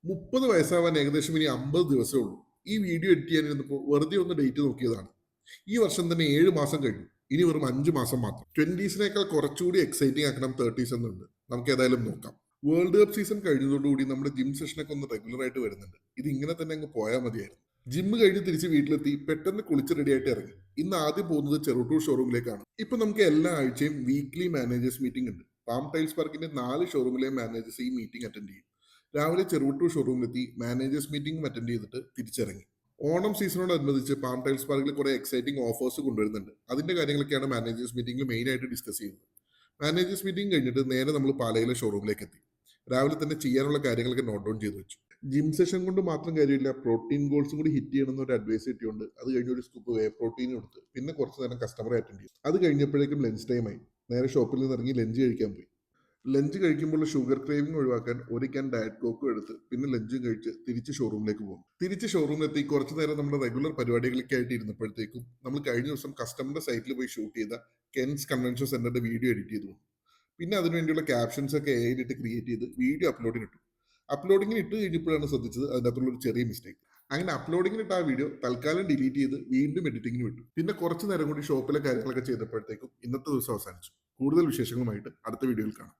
30 വയസ്സാവാൻ ഏകദേശം ഇനി 50 ദിവസമേ ഉള്ളൂ. ഈ വീഡിയോ എഡിറ്റ് ചെയ്യാനിരുന്നപ്പോൾ വെറുതെ ഒന്ന് ഡേറ്റ് നോക്കിയതാണ്. ഈ വർഷം തന്നെ 7 മാസം കഴിഞ്ഞു. ഇനി വെറും 5 മാസം മാത്രം. 20സിനേക്കാൾ കുറച്ചുകൂടി എക്സൈറ്റിംഗ് ആക്കണം 30s എന്നുണ്ട്. നമുക്ക് ഏതായാലും നോക്കാം. വേൾഡ് കപ്പ് സീസൺ കഴിഞ്ഞതോടുകൂടി നമ്മുടെ ജിം സെഷനൊക്കെ ഒന്ന് റെഗുലർ ആയിട്ട് വരുന്നുണ്ട്. ഇത് ഇങ്ങനെ തന്നെ അങ്ങ് പോയാൽ മതിയായിരുന്നു. ജിമ്മ് കഴിഞ്ഞ് തിരിച്ച് വീട്ടിലെത്തി പെട്ടെന്ന് കുളിച്ച് റെഡി ആയിട്ട് ഇറങ്ങി. ഇന്ന് ആദ്യം പോകുന്നത് ചെറുട്ടൂർ ഷോറൂമിലേക്കാണ്. ഇപ്പൊ നമുക്ക് എല്ലാ ആഴ്ചയും വീക്ക്ലി മാനേജേഴ്സ് മീറ്റിംഗ് ഉണ്ട്. പാം ടൈൽസ് പാർക്കിന്റെ 4 ഷോറൂമിലെ മാനേജേഴ്സ് ഈ മീറ്റിംഗ് അറ്റൻഡ് ചെയ്യും. രാവിലെ ചെറുവട്ടൂർ ഷോറൂമിലെത്തി മാനേജേഴ്സ് മീറ്റിംഗും അറ്റൻഡ് ചെയ്തിട്ട് തിരിച്ചിറങ്ങി. ഓണം സീസണോടനുബന്ധിച്ച് പാം ടൈൽസ് പാർക്കിൽ കുറെ എക്സൈറ്റിംഗ് ഓഫേഴ്സ് കൊണ്ടുവരുന്നുണ്ട്. അതിന്റെ കാര്യങ്ങളൊക്കെയാണ് മാനേജേഴ്സ് മീറ്റിംഗിൽ മെയിൻ ആയിട്ട് ഡിസ്കസ് ചെയ്യുന്നത്. മാനേജേഴ്സ് മീറ്റിംഗ് കഴിഞ്ഞിട്ട് നേരെ നമ്മൾ പാലയിലെ ഷോറൂമിലേക്ക് എത്തി. രാവിലെ തന്നെ ചെയ്യാനുള്ള കാര്യങ്ങളൊക്കെ നോട്ട് ഡൗൺ ചെയ്ത് വെച്ചു. ജിം സെഷൻ കൊണ്ട് മാത്രം കാര്യമില്ല, പ്രോട്ടീൻ ഗോൾസും കൂടി ഹിറ്റ് ചെയ്യണമെന്ന് ഒരു അഡ്വൈസ് കിട്ടിയുണ്ട്. അത് കഴിഞ്ഞ് ഒരു സ്കൂപ്പ് വേ പ്രോട്ടീൻ കൊടുത്ത് പിന്നെ കുറച്ച് നേരം കസ്റ്റമറെ അറ്റൻഡ് ചെയ്തു. അത് കഴിഞ്ഞപ്പോഴേക്കും ലഞ്ച് ടൈം ആയി. നേരെ ഷോപ്പിൽ നിന്ന് ഇറങ്ങി ലഞ്ച് കഴിക്കാൻ പോയി. ലഞ്ച് കഴിക്കുമ്പോൾ ഷുഗർ ക്രേവിംഗ് ഒഴിവാക്കാൻ ഒരു ക്യാൻ ഡയറ്റ് കോക്കും എടുത്ത് പിന്നെ ലഞ്ചും കഴിച്ച് തിരിച്ച് ഷോറൂമിലേക്ക് പോകും. തിരിച്ച് ഷോറൂമിലെത്തി കുറച്ചു നേരം നമ്മുടെ റെഗുലർ പരിപാടികളൊക്കെ ആയിട്ട് ഇരുന്നപ്പോഴത്തേക്കും നമ്മൾ കഴിഞ്ഞ ദിവസം കസ്റ്റമറുടെ സൈറ്റിൽ പോയി ഷൂട്ട് ചെയ്ത കെൻസ് കൺവെൻഷൻ സെന്ററിന്റെ വീഡിയോ എഡിറ്റ് ചെയ്തു. പിന്നെ അതിനുവേണ്ടിയുള്ള ക്യാപ്ഷൻസ് ഒക്കെ AI ക്രിയേറ്റ് ചെയ്ത് വീഡിയോ അപ്ലോഡിന് ഇട്ടു. അപ്ലോഡിങ്ങിന് ഇട്ട് കഴിഞ്ഞപ്പോഴാണ് ശ്രദ്ധിച്ചത് അതിനകത്തുള്ള ഒരു ചെറിയ മിസ്റ്റേക്ക്. അങ്ങനെ അപ്ലോഡിങ്ങിന് ഇട്ട ആ വീഡിയോ തൽക്കാലം ഡിലീറ്റ് ചെയ്ത് വീണ്ടും എഡിറ്റിങ്ങിന് വിട്ടു. പിന്നെ കുറച്ചു നേരം കൂടി ഷോപ്പിലെ കാര്യങ്ങളൊക്കെ ചെയ്തപ്പോഴത്തേക്കും ഇന്നത്തെ ദിവസം അവസാനിച്ചു. കൂടുതൽ വിശേഷങ്ങളുമായിട്ട് അടുത്ത വീഡിയോയിൽ കാണാം.